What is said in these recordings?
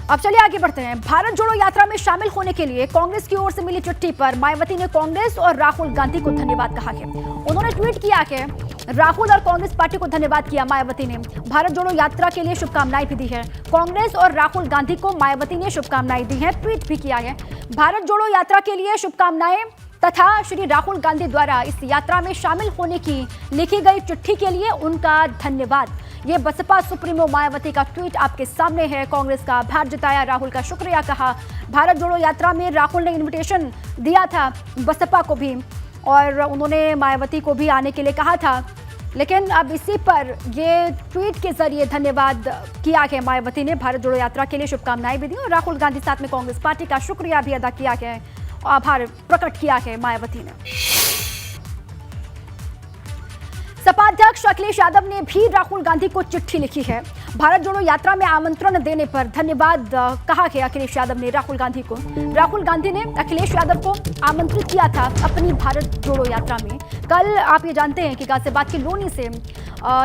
अब चलिए आगे बढ़ते हैं। भारत जोड़ो यात्रा में शामिल होने के लिए कांग्रेस की ओर से मिली चिट्ठी पर मायावती ने कांग्रेस और राहुल गांधी को धन्यवाद कहा है। उन्होंने ट्वीट किया कि राहुल और कांग्रेस पार्टी को धन्यवाद किया। मायावती ने भारत जोड़ो यात्रा के लिए शुभकामनाएं भी दी है। कांग्रेस और राहुल गांधी को मायावती ने शुभकामनाएं दी हैं, ट्वीट भी किया है। भारत जोड़ो यात्रा के लिए शुभकामनाएं तथा श्री राहुल गांधी द्वारा इस यात्रा में शामिल होने की लिखी गई चिट्ठी के लिए उनका धन्यवाद। ये बसपा सुप्रीमो मायावती का ट्वीट आपके सामने है। कांग्रेस का आभार जताया, राहुल का शुक्रिया कहा। भारत जोड़ो यात्रा में राहुल ने इनविटेशन दिया था बसपा को भी और उन्होंने मायावती को भी आने के लिए कहा था, लेकिन अब इसी पर ये ट्वीट के जरिए धन्यवाद किया है। मायावती ने भारत जोड़ो यात्रा के लिए शुभकामनाएं भी दी और राहुल गांधी साथ में कांग्रेस पार्टी का शुक्रिया भी अदा किया है, आभार प्रकट किया है मायावती ने। सपा अध्यक्ष अखिलेश यादव ने भी राहुल गांधी को चिट्ठी लिखी है। भारत जोड़ो यात्रा में आमंत्रण देने पर धन्यवाद कहा है अखिलेश यादव ने राहुल गांधी को। राहुल गांधी ने अखिलेश यादव को आमंत्रित किया था अपनी भारत जोड़ो यात्रा में। कल आप ये जानते हैं कि गाजियाबाद के लोनी से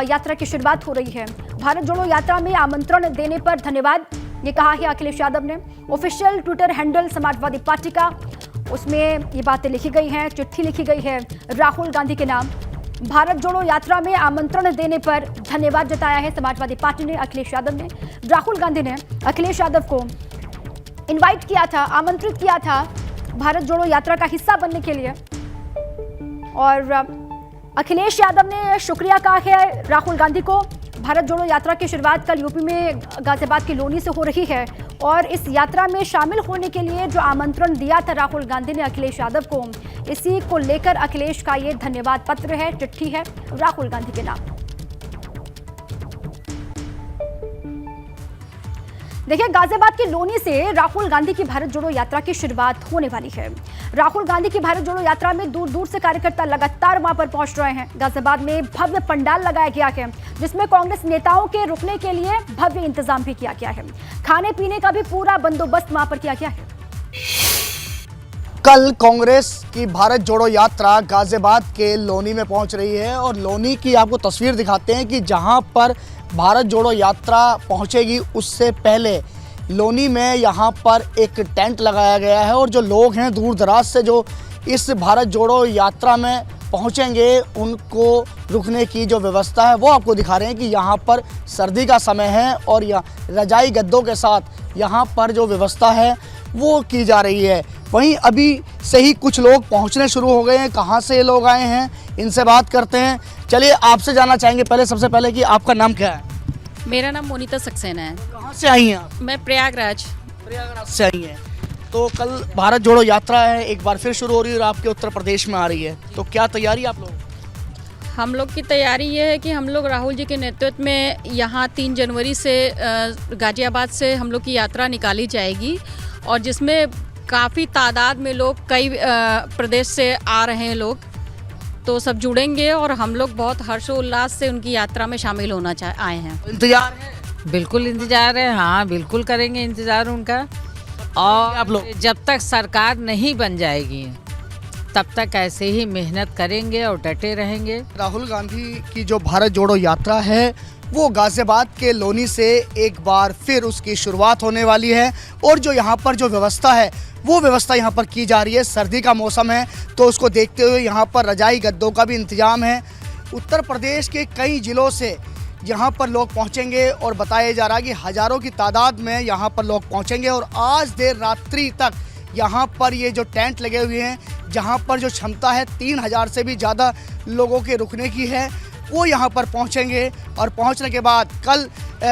यात्रा की शुरुआत हो रही है। भारत जोड़ो यात्रा में आमंत्रण देने पर धन्यवाद ये कहा है अखिलेश यादव ने। Official Twitter handle Samajwadi party का, उसमें ये बातें लिखी गई हैं, चिट्ठी लिखी गई है राहुल गांधी के नाम। भारत जोड़ो यात्रा में आमंत्रण देने पर धन्यवाद जताया है समाजवादी पार्टी ने, अखिलेश यादव ने। राहुल गांधी ने अखिलेश यादव को इनवाइट किया था, आमंत्रित किया था भारत जोड़ो यात्रा का हिस्सा बनने के लिए और अखिलेश यादव ने शुक्रिया कहा है राहुल गांधी को। भारत जोड़ो यात्रा की शुरुआत कल यूपी में गाजियाबाद की लोनी से हो रही है और इस यात्रा में शामिल होने के लिए जो आमंत्रण दिया था राहुल गांधी ने अखिलेश यादव को, इसी को लेकर अखिलेश का ये धन्यवाद पत्र है, चिट्ठी है राहुल गांधी के नाम। देखिए, गाजियाबाद की लोनी से राहुल गांधी की भारत जोड़ो यात्रा की शुरुआत होने वाली है। राहुल गांधी की भारत जोड़ो यात्रा में दूर दूर से कार्यकर्ता लगातार वहां पर पहुंच रहे हैं। गाजियाबाद में भव्य पंडाल लगाया गया है जिसमें कांग्रेस नेताओं के रुकने के लिए भव्य इंतजाम भी किया गया है। खाने पीने का भी पूरा बंदोबस्त वहां पर किया गया है। कल कांग्रेस की भारत जोड़ो यात्रा गाजियाबाद के लोनी में पहुंच रही है और लोनी की आपको तस्वीर दिखाते हैं कि जहां पर भारत जोड़ो यात्रा पहुंचेगी उससे पहले लोनी में यहां पर एक टेंट लगाया गया है और जो लोग हैं दूर दराज से जो इस भारत जोड़ो यात्रा में पहुंचेंगे उनको रुकने की जो व्यवस्था है वो आपको दिखा रहे हैं कि यहां पर सर्दी का समय है और यहाँ रजाई गद्दों के साथ यहां पर जो व्यवस्था है वो की जा रही है। वहीं अभी से ही कुछ लोग पहुंचने शुरू हो गए हैं। कहां से ये लोग आए हैं इनसे बात करते हैं। चलिए आपसे जानना चाहेंगे सबसे पहले कि आपका नाम क्या है? मेरा नाम मोनिता सक्सेना है। कहाँ से आई हैं आप? मैं प्रयागराज से आई हैं। तो कल भारत जोड़ो यात्रा है, एक बार फिर शुरू हो रही है और आपके उत्तर प्रदेश में आ रही है, तो क्या तैयारी आप लोग? हम लोग की तैयारी ये है कि हम लोग राहुल जी के नेतृत्व में यहाँ 3 जनवरी से गाजियाबाद से हम लोग की यात्रा निकाली जाएगी और जिसमें काफ़ी तादाद में लोग कई प्रदेश से आ रहे हैं लोग, तो सब जुड़ेंगे और हम लोग बहुत हर्षोल्लास से उनकी यात्रा में शामिल होना आए हैं। इंतजार है? बिल्कुल इंतजार है, हाँ बिल्कुल करेंगे इंतजार उनका। और आप लोग जब तक सरकार नहीं बन जाएगी तब तक ऐसे ही मेहनत करेंगे और डटे रहेंगे। राहुल गांधी की जो भारत जोड़ो यात्रा है वो गाजियाबाद के लोनी से एक बार फिर उसकी शुरुआत होने वाली है और जो यहाँ पर जो व्यवस्था है वो व्यवस्था यहाँ पर की जा रही है। सर्दी का मौसम है तो उसको देखते हुए यहाँ पर रजाई गद्दों का भी इंतजाम है। उत्तर प्रदेश के कई ज़िलों से यहाँ पर लोग पहुँचेंगे और बताया जा रहा है कि हज़ारों की तादाद में यहाँ पर लोग पहुँचेंगे और आज देर रात्रि तक यहाँ पर ये जो टेंट लगे हुए हैं जहाँ पर जो क्षमता है 3000 से भी ज़्यादा लोगों के रुकने की है वो यहाँ पर पहुँचेंगे और पहुँचने के बाद कल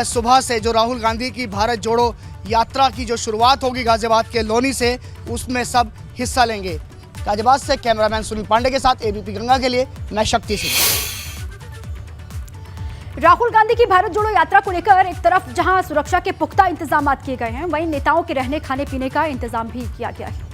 सुबह से जो राहुल गांधी की भारत जोड़ो यात्रा की जो शुरुआत होगी गाजियाबाद के लोनी से उसमें सब हिस्सा लेंगे। गाजियाबाद से कैमरामैन सुनील पांडे के साथ एबीपी गंगा के लिए मैं शक्ति सिंह। राहुल गांधी की भारत जोड़ो यात्रा को लेकर एक तरफ जहां सुरक्षा के पुख्ता इंतजाम किए गए हैं, वहीं नेताओं के रहने खाने पीने का इंतजाम भी किया गया है।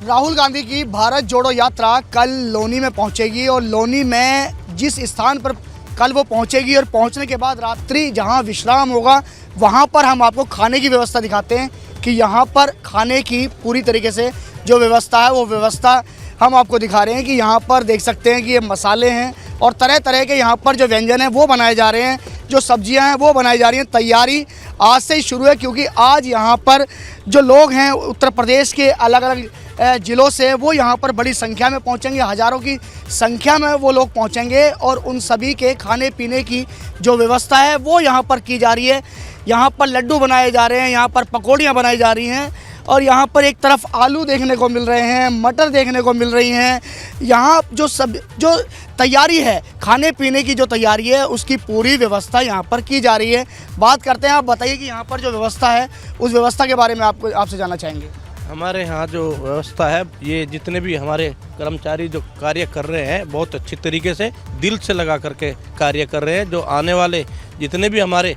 राहुल गांधी की भारत जोड़ो यात्रा कल लोनी में पहुंचेगी और लोनी में जिस स्थान पर कल वो पहुंचेगी और पहुंचने के बाद रात्रि जहां विश्राम होगा वहां पर हम आपको खाने की व्यवस्था दिखाते हैं कि यहां पर खाने की पूरी तरीके से जो व्यवस्था है वो व्यवस्था हम आपको दिखा रहे हैं कि यहाँ पर देख सकते हैं कि ये मसाले हैं और तरह तरह के यहाँ पर जो व्यंजन हैं वो बनाए जा रहे हैं जो सब्जियां हैं वो बनाई जा रही हैं। तैयारी आज से ही शुरू है, क्योंकि आज यहाँ पर जो लोग हैं उत्तर प्रदेश के अलग अलग ज़िलों से वो यहाँ पर बड़ी संख्या में पहुँचेंगे। हज़ारों की संख्या में वो लोग पहुँचेंगे और उन सभी के खाने पीने की जो व्यवस्था है वो यहाँ पर की जा रही है। यहाँ पर लड्डू बनाए जा रहे हैं, यहाँ पर पकौड़ियाँ बनाई जा रही हैं और यहाँ पर एक तरफ आलू देखने को मिल रहे हैं, मटर देखने को मिल रही हैं। यहाँ जो तैयारी है, खाने पीने की जो तैयारी है उसकी पूरी व्यवस्था यहाँ पर की जा रही है। बात करते हैं, आप बताइए कि यहाँ पर जो व्यवस्था है उस व्यवस्था के बारे में आपसे जानना चाहेंगे। हमारे यहाँ जो व्यवस्था है, ये जितने भी हमारे कर्मचारी जो कार्य कर रहे हैं बहुत अच्छी तरीके से दिल से लगा करके कार्य कर रहे हैं। जो आने वाले जितने भी हमारे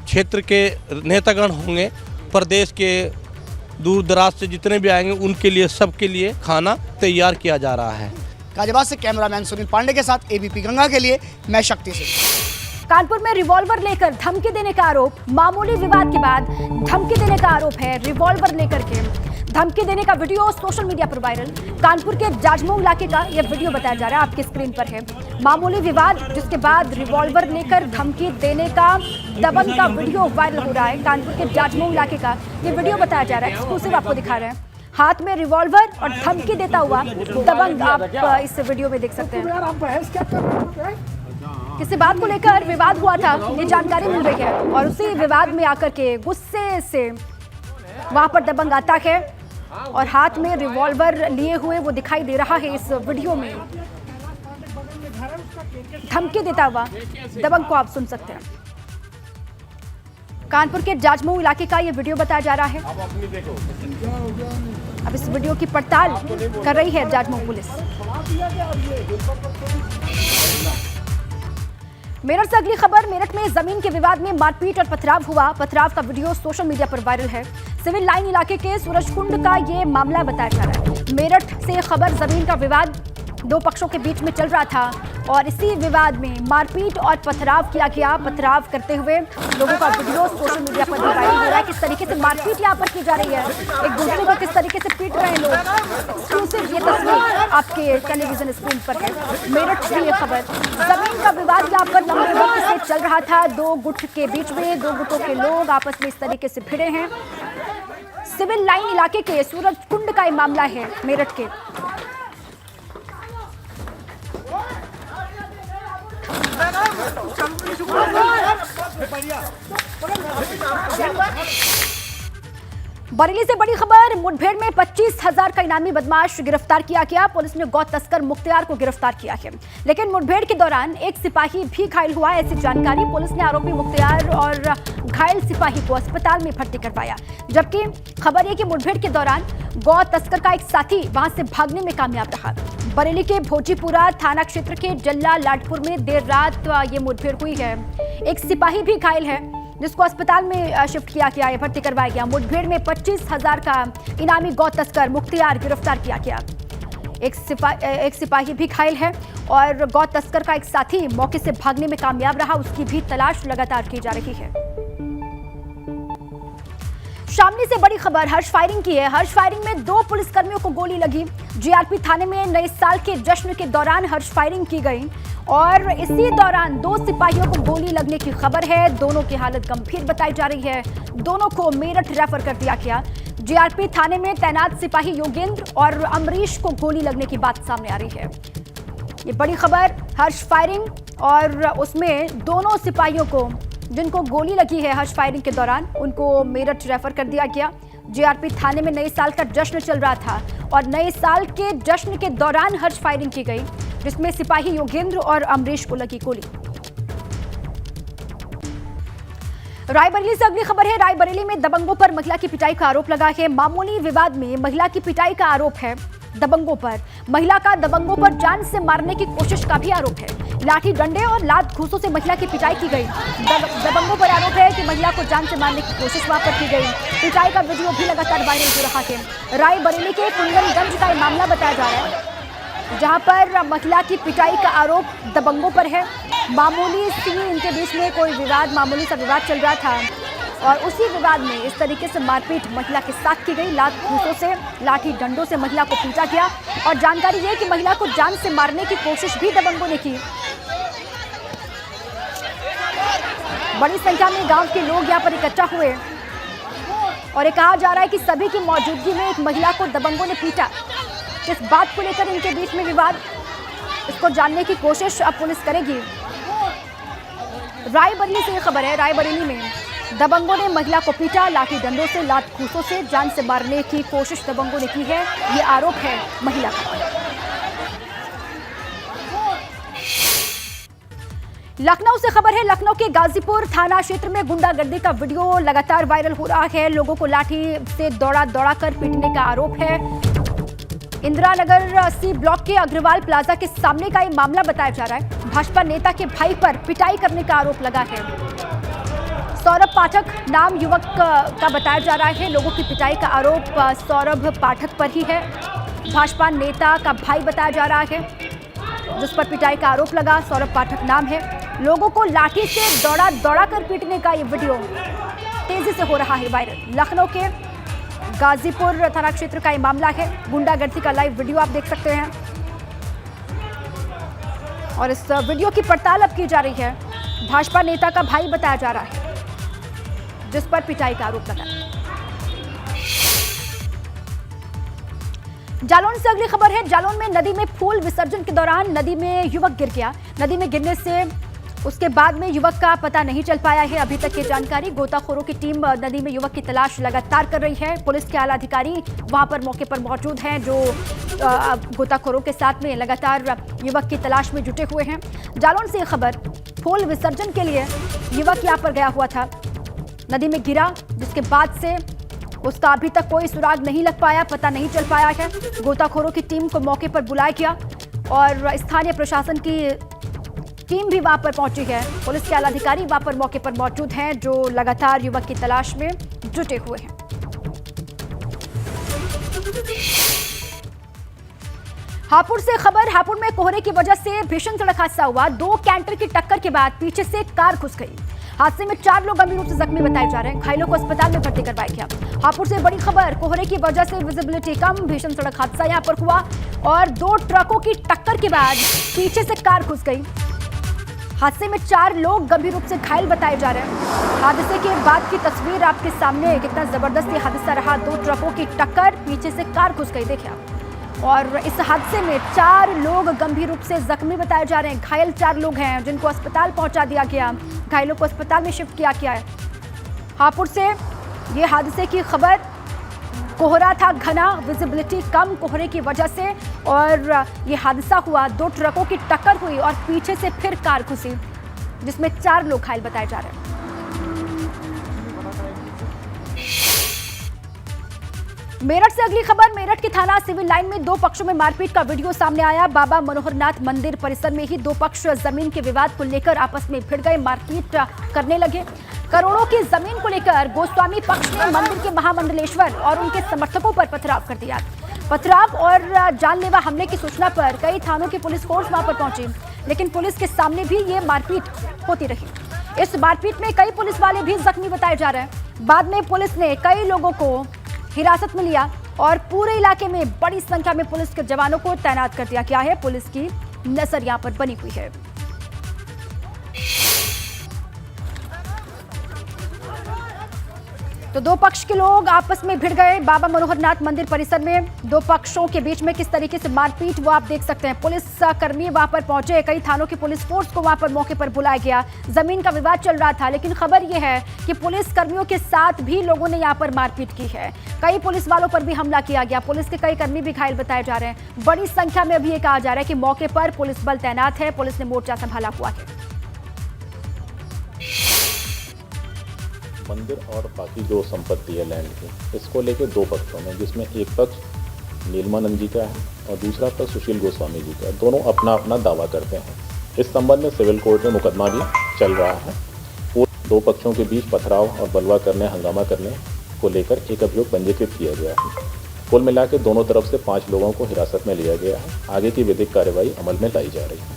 क्षेत्र के नेतागण होंगे, प्रदेश के दूर दराज से जितने भी आएंगे, उनके लिए सबके लिए खाना तैयार किया जा रहा है। गाजियाबाद से कैमरामैन सुनील पांडे के साथ एबीपी गंगा के लिए मैं शक्ति सिंह। कानपुर में रिवॉल्वर लेकर धमकी देने का आरोप, मामूली विवाद के बाद धमकी देने का आरोप है। रिवॉल्वर लेकर के धमकी देने का वीडियो सोशल मीडिया पर वायरल। कानपुर के जाजमऊ इलाके का यह वीडियो बताया जा रहा है, आपकी स्क्रीन पर है। मामूली विवाद जिसके बाद रिवॉल्वर लेकर धमकी देने का दबंग का वीडियो वायरल हो रहा है। कानपुर के जाजमऊ इलाके का यह वीडियो बताया जा रहा है, एक्सक्लूसिव आपको दिखा रहे हैं। हाथ में रिवॉल्वर और धमकी देता हुआ दबंग आप इस वीडियो में देख सकते हैं। किसी बात को लेकर विवाद हुआ था, ये जानकारी मिल रही है और उसी विवाद में आकर के गुस्से से वहां पर दबंग आता है और हाथ में रिवॉल्वर लिए हुए वो दिखाई दे रहा है इस वीडियो में। धमकी देता हुआ दबंग को आप सुन सकते हैं। कानपुर के जाजमऊ इलाके का ये वीडियो बताया जा रहा है। अब इस वीडियो की पड़ताल कर रही है जाजमऊ पुलिस। मेरठ से अगली खबर। मेरठ में जमीन के विवाद में मारपीट और पथराव हुआ। पथराव का वीडियो सोशल मीडिया पर वायरल है। सिविल लाइन इलाके के सूरजकुंड का ये मामला बताया जा रहा है। मेरठ से खबर, जमीन का विवाद दो पक्षों के बीच में चल रहा था और इसी विवाद में मारपीट और पथराव किया गया। पथराव करते हुए लोगों का वीडियो सोशल मीडिया पर वायरल हो रहा है। किस तरीके से मारपीट यहाँ पर की जा रही है, एक दूसरे को किस तरीके से पीट रहे हैं लोग। एक्सक्लूसिव ये तस्वीर आपके टेलीविजन स्क्रीन पर है। मेरठ से ये खबर, जमीन का विवाद यहाँ पर लंबे वक्त से चल रहा था। दो गुट के बीच में दो गुटों के लोग आपस में इस तरीके से भिड़े हैं। सिविल लाइन इलाके के सूरजकुंड का ये मामला है मेरठ के। बरेली से बड़ी खबर। मुठभेड़ में 25,000 का इनामी बदमाश गिरफ्तार किया गया। पुलिस ने गौ तस्कर मुख्तियार को गिरफ्तार किया है, लेकिन मुठभेड़ के दौरान एक सिपाही भी घायल हुआ। ऐसी जानकारी पुलिस ने आरोपी मुख्तियार और घायल सिपाही को अस्पताल में भर्ती करवाया। जबकि खबर है कि मुठभेड़ के दौरान गौ तस्कर का एक साथी वहां से भागने में कामयाब रहा। बरेली के भोजीपुरा थाना क्षेत्र के जल्ला लाडपुर में देर रात ये मुठभेड़ हुई है। एक सिपाही भी घायल है जिसको अस्पताल में शिफ्ट किया गया है, भर्ती करवाया गया। मुठभेड़ में 25,000 का इनामी गौ तस्कर मुख्तियार गिरफ्तार किया गया। एक सिपाही भी घायल है और गौ तस्कर का एक साथी मौके से भागने में कामयाब रहा। उसकी भी तलाश लगातार की जा रही है। शामली से बड़ी खबर, हर्ष फायरिंग की है। हर्ष फायरिंग में 2 पुलिसकर्मियों को गोली लगी। जीआरपी थाने में नए साल के जश्न के दौरान हर्ष फायरिंग की गई और इसी दौरान 2 सिपाहियों को गोली लगने की खबर है। दोनों की हालत गंभीर बताई जा रही है। दोनों को मेरठ रेफर कर दिया गया। जीआरपी थाने में तैनात सिपाही योगेंद्र और अमरीश को गोली लगने की बात सामने आ रही है। ये बड़ी खबर, हर्ष फायरिंग और उसमें दोनों सिपाहियों को जिनको गोली लगी है हर्ष फायरिंग के दौरान, उनको मेरठ रेफर कर दिया गया। जीआरपी थाने में नए साल का जश्न चल रहा था और नए साल के जश्न के दौरान हर्ष फायरिंग की गई, जिसमें सिपाही योगेंद्र और अमरीश को लगी गोली। रायबरेली से अगली खबर है। रायबरेली में दबंगों पर महिला की पिटाई का आरोप लगा है। मामूली विवाद में महिला की पिटाई का आरोप है दबंगों पर। महिला का दबंगों पर जान से मारने की कोशिश का भी आरोप है। लाठी डंडे और लात घूंसों से महिला की पिटाई की गई। दबंगों पर आरोप है कि महिला को जान से मारने की कोशिश वहां पर की गई। पिटाई का वीडियो भी लगातार वायरल हो रहा है। रायबरेली के कुंदनगंज का मामला बताया जा रहा है, जहां पर महिला की पिटाई का आरोप दबंगों पर है। मामूली सी इनके बीच में कोई विवाद, मामूली सा विवाद चल रहा था और उसी विवाद में इस तरीके से मारपीट महिला के साथ की गई। लात घूंसों से, लाठी डंडों से महिला को पीटा गया और जानकारी ये कि महिला को जान से मारने की कोशिश भी दबंगों ने की। बड़ी संख्या में गांव के लोग यहां पर इकट्ठा हुए और ये कहा जा रहा है कि सभी की मौजूदगी में एक महिला को दबंगों ने पीटा। इस बात को लेकर इनके बीच में विवाद, इसको जानने की कोशिश अब पुलिस करेगी। रायबरेली से ये खबर है, रायबरेली में दबंगों ने महिला को पीटा, लाठी डंडों से, लात घूंसों से जान से मारने की कोशिश दबंगों ने की है, ये आरोप है महिला का। लखनऊ से खबर है, लखनऊ के गाजीपुर थाना क्षेत्र में गुंडागर्दी का वीडियो लगातार वायरल हो रहा है। लोगों को लाठी से दौड़ा कर पीटने का आरोप है। इंदिरा नगर सी ब्लॉक के अग्रवाल प्लाजा के सामने का ये मामला बताया जा रहा है। भाजपा नेता के भाई पर पिटाई करने का आरोप लगा है। सौरभ पाठक नाम युवक का बताया जा रहा है। लोगों की पिटाई का आरोप सौरभ पाठक पर ही है। भाजपा नेता का भाई बताया जा रहा है जिस पर पिटाई का आरोप लगा, सौरभ पाठक नाम है। लोगों को लाठी से दौड़ा कर पीटने का ये वीडियो तेजी से हो रहा है वायरल। लखनऊ के गाजीपुर थाना क्षेत्र का ये मामला है। गुंडागर्दी का लाइव वीडियो आप देख सकते हैं और इस वीडियो की पड़ताल अब की जा रही है। भाजपा नेता का भाई बताया जा रहा है जिस पर पिटाई का आरोप लगा। जालौन से अगली खबर है। जालौन में नदी में फूल विसर्जन के दौरान नदी में युवक गिर गया। नदी में गिरने से उसके बाद में युवक का पता नहीं चल पाया है अभी तक ये जानकारी। गोताखोरों की टीम नदी में युवक की तलाश लगातार कर रही है। पुलिस के आला अधिकारी वहां पर मौके पर मौजूद हैं जो गोताखोरों के साथ में लगातार युवक की तलाश में जुटे हुए हैं। जालौन से ये खबर, फूल विसर्जन के लिए युवक यहाँ पर गया हुआ था, नदी में गिरा, जिसके बाद से उसका अभी तक कोई सुराग नहीं लग पाया, पता नहीं चल पाया है। गोताखोरों की टीम को मौके पर बुलाया गया और स्थानीय प्रशासन की टीम भी वहां पर पहुंची है। पुलिस के आला अधिकारी वहां पर मौके पर मौजूद हैं जो लगातार युवक की तलाश में जुटे हुए हैं। हापुड़ से खबर, हापुड़ में कोहरे की वजह से भीषण सड़क हादसा हुआ। 2 कैंटर की टक्कर के बाद पीछे से कार घुस गई। हादसे में 4 लोग गंभीर रूप से जख्मी बताए जा रहे हैं। घायलों को अस्पताल में भर्ती करवाया गया। हापुड़ से बड़ी खबर, कोहरे की वजह से विजिबिलिटी कम, भीषण सड़क हादसा यहां पर हुआ और 2 ट्रकों की टक्कर के बाद पीछे से कार घुस गई। हादसे में 4 लोग गंभीर रूप से घायल बताए जा रहे हैं। हादसे के बाद की तस्वीर आपके सामने है, कितना जबरदस्त ये हादसा रहा। 2 ट्रकों की टक्कर, पीछे से कार घुस गई, देखिए आप। और इस हादसे में 4 लोग गंभीर रूप से जख्मी बताए जा रहे हैं। घायल 4 लोग हैं जिनको अस्पताल पहुंचा दिया गया। घायलों को अस्पताल में शिफ्ट किया गया है। हापुड़ से ये हादसे की खबर, कोहरा था घना, विजिबिलिटी कम कोहरे की वजह से और ये हादसा हुआ। 2 ट्रकों की टक्कर हुई और पीछे से फिर कार घुसी जिसमें 4 लोग घायल बताए जा रहे हैं। मेरठ से अगली खबर, मेरठ के थाना सिविल लाइन में 2 पक्षों में मारपीट का वीडियो सामने आया। बाबा मनोहरनाथ मंदिर परिसर में ही 2 पक्ष जमीन के विवाद को लेकर आपस में भिड़ गए, मारपीट करने लगे। करोड़ों की जमीन को लेकर गोस्वामी पक्ष ने मंदिर के महामंडलेश्वर और उनके समर्थकों पर पथराव कर दिया। पथराव और जानलेवा हमले की सूचना पर कई थानों की पुलिस फोर्स वहां पर पहुंची, लेकिन पुलिस के सामने भी ये मारपीट होती रही। इस मारपीट में कई पुलिस वाले भी जख्मी बताए जा रहे हैं। बाद में पुलिस ने कई लोगों को हिरासत में लिया और पूरे इलाके में बड़ी संख्या में पुलिस के जवानों को तैनात कर दिया गया है। पुलिस की नजर यहां पर बनी हुई है। तो 2 पक्ष के लोग आपस में भिड़ गए बाबा मनोहरनाथ मंदिर परिसर में। 2 पक्षों के बीच में किस तरीके से मारपीट वो आप देख सकते हैं। पुलिस कर्मी वहां पर पहुंचे, कई थानों की पुलिस फोर्स को वहां पर मौके पर बुलाया गया। जमीन का विवाद चल रहा था, लेकिन खबर यह है कि पुलिस कर्मियों के साथ भी लोगों ने यहां पर मारपीट की है। कई पुलिस वालों पर भी हमला किया गया। पुलिस के कई कर्मी भी घायल बताए जा रहे हैं। बड़ी संख्या में अभी ये कहा जा रहा है कि मौके पर पुलिस बल तैनात है। पुलिस ने मोर्चा संभाला हुआ है। मंदिर और बाकी जो संपत्ति है लैंड की, इसको लेके 2 पक्षों में, जिसमें एक पक्ष नीलमानंद जी का है और दूसरा पक्ष सुशील गोस्वामी जी का है। दोनों अपना अपना दावा करते हैं। इस संबंध में सिविल कोर्ट में मुकदमा भी चल रहा है। 2 पक्षों के बीच पथराव और बलवा करने, हंगामा करने को लेकर एक अभियोग पंजीकृत किया गया है। कुल मिला के दोनों तरफ से 5 लोगों को हिरासत में लिया गया है। आगे की विधिक कार्रवाई अमल में लाई जा रही है।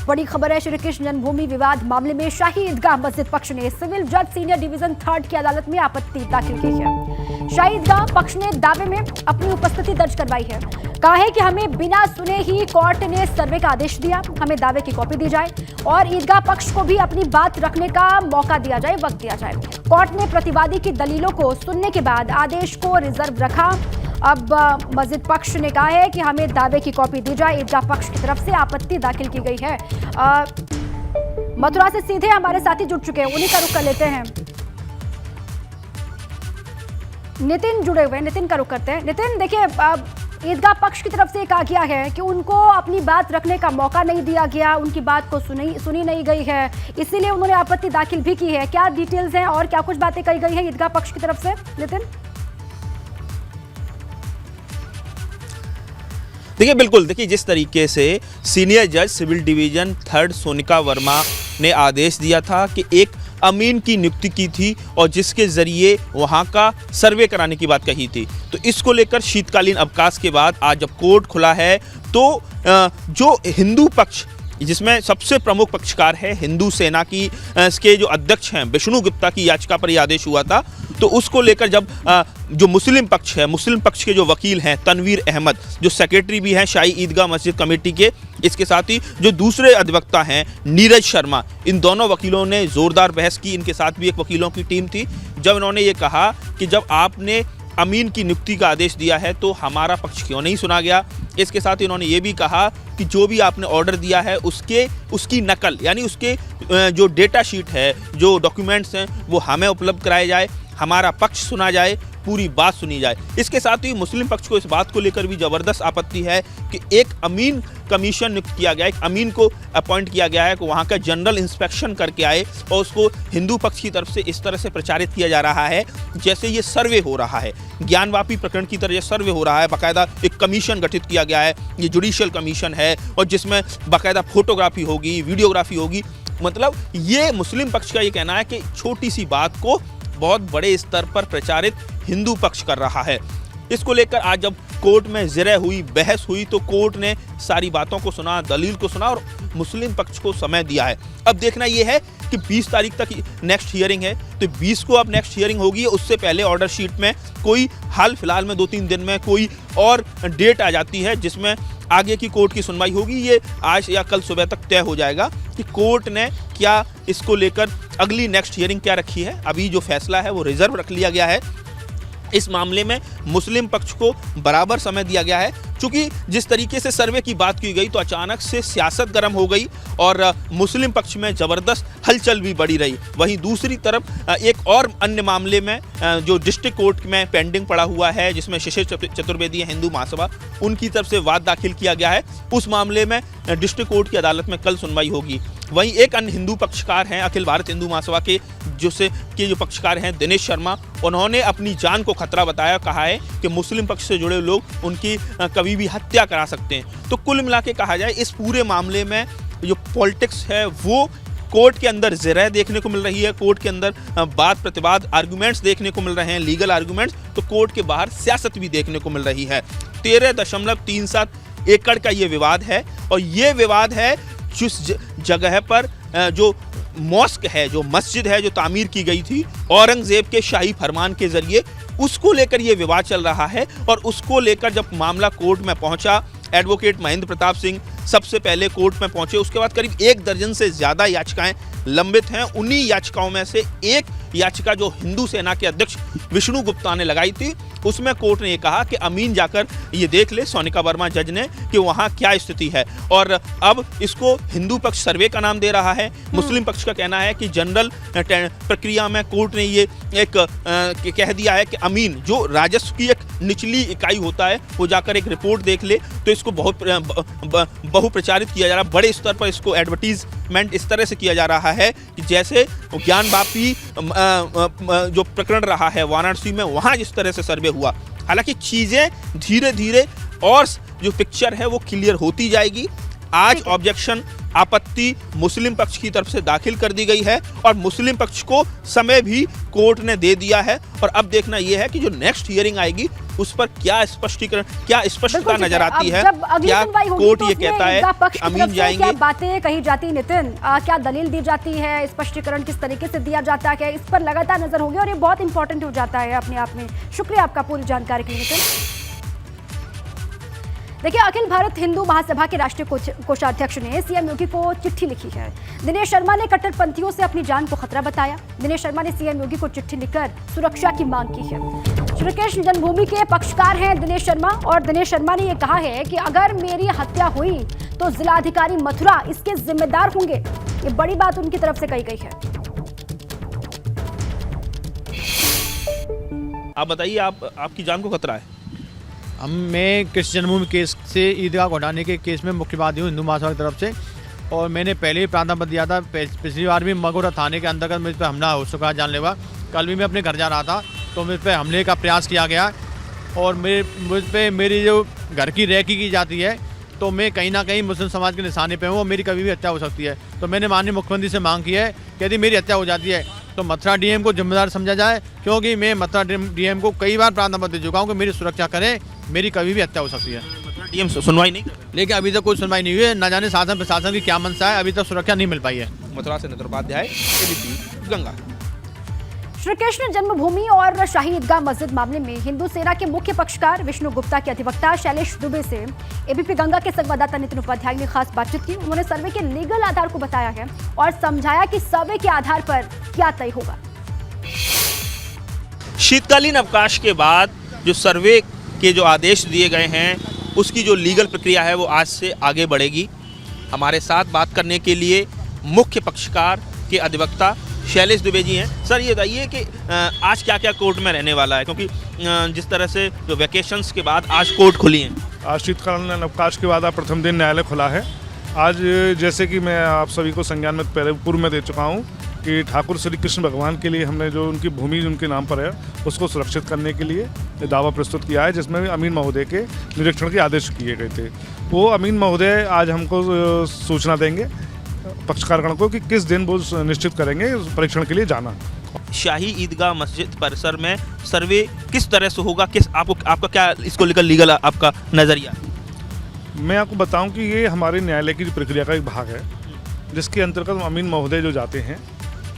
बड़ी खबर है, श्री कृष्ण जन्मभूमि विवाद मामले में शाही ईदगाह मस्जिद पक्ष ने सिविल जज सीनियर डिवीजन 3 की अदालत में आपत्ति दाखिल की है। शाही ईदगाह पक्ष ने दावे में अपनी उपस्थिति दर्ज करवाई है। कहा है कि हमें बिना सुने ही कोर्ट ने सर्वे का आदेश दिया, हमें दावे की कॉपी दी जाए और ईदगाह पक्ष को भी अपनी बात रखने का मौका दिया जाए, वक्त दिया जाए। कोर्ट ने प्रतिवादी की दलीलों को सुनने के बाद आदेश को रिजर्व रखा। अब मस्जिद पक्ष ने कहा है कि हमें दावे की कॉपी दी जाए। ईदगाह पक्ष की तरफ से आपत्ति दाखिल की गई है। मथुरा से सीधे हमारे साथी जुड़ चुके हैं, उन्हीं का रुख कर लेते हैं। नितिन जुड़े हुए हैं, नितिन का रुख करते हैं। नितिन, देखिए ईदगाह पक्ष की तरफ से कहा गया है कि उनको अपनी बात रखने का मौका नहीं दिया गया, उनकी बात को सुनी नहीं गई है, इसीलिए उन्होंने आपत्ति दाखिल भी की है। क्या डिटेल्स हैं और क्या कुछ बातें कही गई हैं ईदगाह पक्ष की तरफ से, नितिन? देखिए बिल्कुल, देखिए जिस तरीके से सीनियर जज civil division 3rd Sonika Verma ने आदेश दिया था कि एक अमीन की नियुक्ति की थी और जिसके ज़रिए वहाँ का सर्वे कराने की बात कही थी, तो इसको लेकर शीतकालीन अवकाश के बाद आज जब कोर्ट खुला है तो जो हिंदू पक्ष, जिसमें सबसे प्रमुख पक्षकार है हिंदू सेना की इसके जो अध्यक्ष हैं विष्णु गुप्ता की याचिका पर यह आदेश हुआ था, तो उसको लेकर जब जो मुस्लिम पक्ष है, मुस्लिम पक्ष के जो वकील हैं तनवीर अहमद, जो सेक्रेटरी भी हैं शाही ईदगाह मस्जिद कमेटी के, इसके साथ ही जो दूसरे अधिवक्ता हैं नीरज शर्मा, इन दोनों वकीलों ने ज़ोरदार बहस की। इनके साथ भी एक वकीलों की टीम थी। जब इन्होंने ये कहा कि जब आपने अमीन की नियुक्ति का आदेश दिया है तो हमारा पक्ष क्यों नहीं सुना गया। इसके साथ ही इन्होंने ये भी कहा कि जो भी आपने ऑर्डर दिया है उसकी नकल, यानी उसके जो डेटा शीट है, जो डॉक्यूमेंट्स हैं, वो हमें उपलब्ध कराए जाए, हमारा पक्ष सुना जाए, पूरी बात सुनी जाए। इसके साथ ही मुस्लिम पक्ष को इस बात को लेकर भी ज़बरदस्त आपत्ति है कि एक अमीन कमीशन नियुक्त किया गया, एक अमीन को अपॉइंट किया गया है कि वहाँ का जनरल इंस्पेक्शन करके आए और उसको हिंदू पक्ष की तरफ से इस तरह से प्रचारित किया जा रहा है जैसे ये सर्वे हो रहा है, ज्ञानवापी प्रकरण की तरह ये सर्वे हो रहा है। बाकायदा एक कमीशन गठित किया गया है, ये जुडिशियल कमीशन है और जिसमें बाकायदा फोटोग्राफी होगी, वीडियोग्राफी होगी। मतलब ये मुस्लिम पक्ष का ये कहना है कि छोटी सी बात को बहुत बड़े स्तर पर प्रचारित हिंदू पक्ष कर रहा है। इसको लेकर आज जब कोर्ट में ज़िरह हुई, बहस हुई, तो कोर्ट ने सारी बातों को सुना, दलील को सुना और मुस्लिम पक्ष को समय दिया है। अब देखना यह है कि 20 तारीख तक नेक्स्ट हियरिंग है, तो 20 को अब नेक्स्ट हियरिंग होगी। उससे पहले ऑर्डर शीट में कोई हाल फिलहाल में 2-3 दिन में कोई और डेट आ जाती है जिसमें आगे की कोर्ट की सुनवाई होगी। ये आज या कल सुबह तक तय हो जाएगा कि कोर्ट ने क्या इसको लेकर अगली नेक्स्ट हियरिंग क्या रखी है। अभी जो फैसला है वो रिजर्व रख लिया गया है। इस मामले में मुस्लिम पक्ष को बराबर समय दिया गया है, क्योंकि जिस तरीके से सर्वे की बात की गई तो अचानक से सियासत गर्म हो गई और मुस्लिम पक्ष में ज़बरदस्त हलचल भी बढ़ी रही। वहीं दूसरी तरफ एक और अन्य मामले में जो डिस्ट्रिक्ट कोर्ट में पेंडिंग पड़ा हुआ है, जिसमें शिशिर चतुर्वेदी हिंदू महासभा, उनकी तरफ से वाद दाखिल किया गया है। उस मामले में डिस्ट्रिक्ट कोर्ट की अदालत में कल सुनवाई होगी। वहीं एक अन्य हिंदू पक्षकार हैं अखिल भारत हिंदू महासभा के जो पक्षकार हैं दिनेश शर्मा, उन्होंने अपनी जान को खतरा बताया, कहा है कि मुस्लिम पक्ष से जुड़े लोग उनकी कभी भी हत्या करा सकते हैं। तो कुल मिला के कहा जाए इस पूरे मामले में जो पॉलिटिक्स है वो कोर्ट के अंदर ज़िरह देखने को मिल रही है, कोर्ट के अंदर वाद प्रतिवाद आर्गूमेंट्स देखने को मिल रहे हैं, लीगल आर्गूमेंट्स, तो कोर्ट के बाहर सियासत भी देखने को मिल रही है। 13.37 एकड़ का ये विवाद है और ये विवाद है जिस जगह पर जो मॉस्क है, जो मस्जिद है, जो तामीर की गई थी औरंगजेब के शाही फरमान के जरिए, उसको लेकर ये विवाद चल रहा है। और उसको लेकर जब मामला कोर्ट में पहुंचा, एडवोकेट महेंद्र प्रताप सिंह सबसे पहले कोर्ट में पहुंचे। उसके बाद करीब 1 दर्जन से ज़्यादा याचिकाएं लंबित हैं। उन्हीं याचिकाओं में से एक याचिका जो हिंदू सेना के अध्यक्ष विष्णु गुप्ता ने लगाई थी, उसमें कोर्ट ने ये कहा कि अमीन जाकर ये देख ले, सोनिका वर्मा जज ने, कि वहाँ क्या स्थिति है। और अब इसको हिंदू पक्ष सर्वे का नाम दे रहा है। मुस्लिम पक्ष का कहना है कि जनरल प्रक्रिया में कोर्ट ने ये एक कह दिया है कि अमीन जो राजस्व की एक निचली इकाई होता है वो जाकर एक रिपोर्ट देख ले। तो इसको बहुत बहुप्रचारित किया जा रहा है, बड़े स्तर पर इसको एडवर्टीजमेंट इस तरह से किया जा रहा है कि जैसे ज्ञानवापी जो प्रकरण रहा है वाराणसी में, वहाँ जिस तरह से सर्वे हुआ। हालांकि चीज़ें धीरे धीरे और जो पिक्चर है वो क्लियर होती जाएगी। आज ऑब्जेक्शन आपत्ति मुस्लिम पक्ष की तरफ से दाखिल कर दी गई है और मुस्लिम पक्ष को समय भी कोर्ट ने दे दिया है। और अब देखना यह है कि जो नेक्स्ट हियरिंग आएगी उस पर क्या स्पष्टीकरण, क्या स्पष्टता नजर आती है, क्या कोर्ट ये कहता है अमीन जाएंगे। क्या बातें कही जाती नितिन, क्या दलील दी जाती है, स्पष्टीकरण किस तरीके से दिया जाता है, इस पर लगातार नजर होगी और ये बहुत इंपॉर्टेंट हो जाता है अपने आप में। शुक्रिया आपका पूरी जानकारी के लिए नितिन। देखिए, अखिल भारत हिंदू महासभा के राष्ट्रीय कोषाध्यक्ष ने सीएम योगी को चिट्ठी लिखी है। दिनेश शर्मा ने कट्टरपंथियों से अपनी जान को खतरा बताया। दिनेश शर्मा ने सीएम योगी को चिट्ठी लिखकर सुरक्षा की मांग की है। श्री कृष्ण जन्मभूमि के पक्षकार हैं दिनेश शर्मा और दिनेश शर्मा ने यह कहा है कि अगर मेरी हत्या हुई तो जिलाधिकारी मथुरा इसके जिम्मेदार होंगे। ये बड़ी बात उनकी तरफ से कही गई है। आप बताइए, आपकी जान को खतरा है? मैं कृष्ण जन्मभूमि केस से ईदगाह घोटाने के केस में मुख्यवादी हूँ हिंदू महासभा की तरफ से, और मैंने पहले ही प्रार्थना पत्र दिया था। पिछली बार भी मगोरा थाने के अंतर्गत मुझ पर हमला हो चुका है जानलेवा। कल भी मैं अपने घर जा रहा था तो मुझ पर हमले का प्रयास किया गया और मुझ पर मेरी जो घर की रैकी की जाती है, तो मैं कहीं ना कहीं मुस्लिम समाज के निशाने पे हूँ और मेरी कभी भी हत्या हो सकती है। तो मैंने माननीय मुख्यमंत्री से मांग की है कि यदि मेरी हत्या हो जाती है तो मथुरा डीएम को जिम्मेदार समझा जाए, क्योंकि मैं मथुरा डीएम को कई बार प्रार्थना पत्र दे चुका हूँ कि मेरी सुरक्षा करें, मेरी कभी भी हत्या हो सकती है। मथुरा डीएम सुनवाई नहीं, लेकिन अभी तक कोई सुनवाई नहीं हुई है। न जाने शासन प्रशासन की क्या मंशा है, अभी तक सुरक्षा नहीं मिल पाई है। मथुरा से नेत्र उपाध्याय, एबीपी गंगा। श्री कृष्ण जन्मभूमि और शाही ईदगाह मस्जिद मामले में हिंदू सेना के मुख्य पक्षकार विष्णु गुप्ता के अधिवक्ता शैलेश दुबे से एबीपी गंगा के संवाददाता नितिन उपाध्याय ने खास बातचीत की। उन्होंने सर्वे के लीगल आधार को बताया है और समझाया कि सर्वे के आधार पर क्या तय होगा। शीतकालीन अवकाश के बाद जो सर्वे के जो आदेश दिए गए हैं उसकी जो लीगल प्रक्रिया है वो आज से आगे बढ़ेगी। हमारे साथ बात करने के लिए मुख्य पक्षकार के अधिवक्ता शैलेश दुबे जी हैं। सर, ये बताइए कि आज क्या क्या कोर्ट में रहने वाला है, क्योंकि जिस तरह से जो वैकेशंस के बाद आज कोर्ट खुली हैं। आज शीतकालीन अवकाश के बाद प्रथम दिन न्यायालय खुला है। आज जैसे कि मैं आप सभी को संज्ञान में पहले पूर्व में दे चुका हूँ कि ठाकुर श्री कृष्ण भगवान के लिए हमने जो उनकी भूमि उनके नाम पर है उसको सुरक्षित करने के लिए दावा प्रस्तुत किया है, जिसमें अमीन महोदय के निरीक्षण के आदेश किए गए थे। वो अमीन महोदय आज हमको सूचना देंगे पक्षकारगण को कि किस दिन वो निश्चित करेंगे परीक्षण के लिए जाना। शाही ईदगाह मस्जिद परिसर में सर्वे किस तरह से होगा, आपका क्या इसको लेकर लीगल आपका नज़रिया? मैं आपको बताऊं कि ये हमारे न्यायालय की प्रक्रिया का एक भाग है, जिसके अंतर्गत अमीन महोदय जो जाते हैं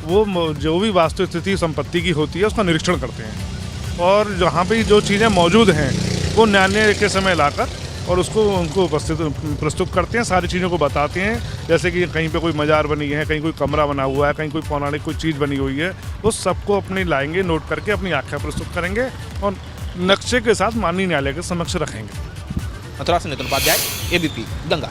वो जो भी वास्तु स्थिति संपत्ति की होती है उसका निरीक्षण करते हैं और जहाँ पे जो चीज़ें मौजूद हैं वो न्यायालय के समय लाकर और उसको उनको प्रस्तुत करते हैं, सारी चीज़ों को बताते हैं। जैसे कि कहीं पे कोई मज़ार बनी है, कहीं कोई कमरा बना हुआ है, कहीं कोई पौराणिक कोई चीज़ बनी हुई है, वो सबको अपनी लाएंगे, नोट करके अपनी आख्या प्रस्तुत करेंगे और नक्शे के साथ माननीय न्यायालय के समक्ष रखेंगे। मथुरा से नितिन उपाध्याय, एबीपी गंगा।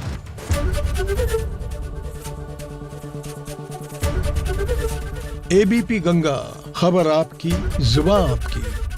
एबीपी गंगा, खबर आपकी, जुबान आपकी।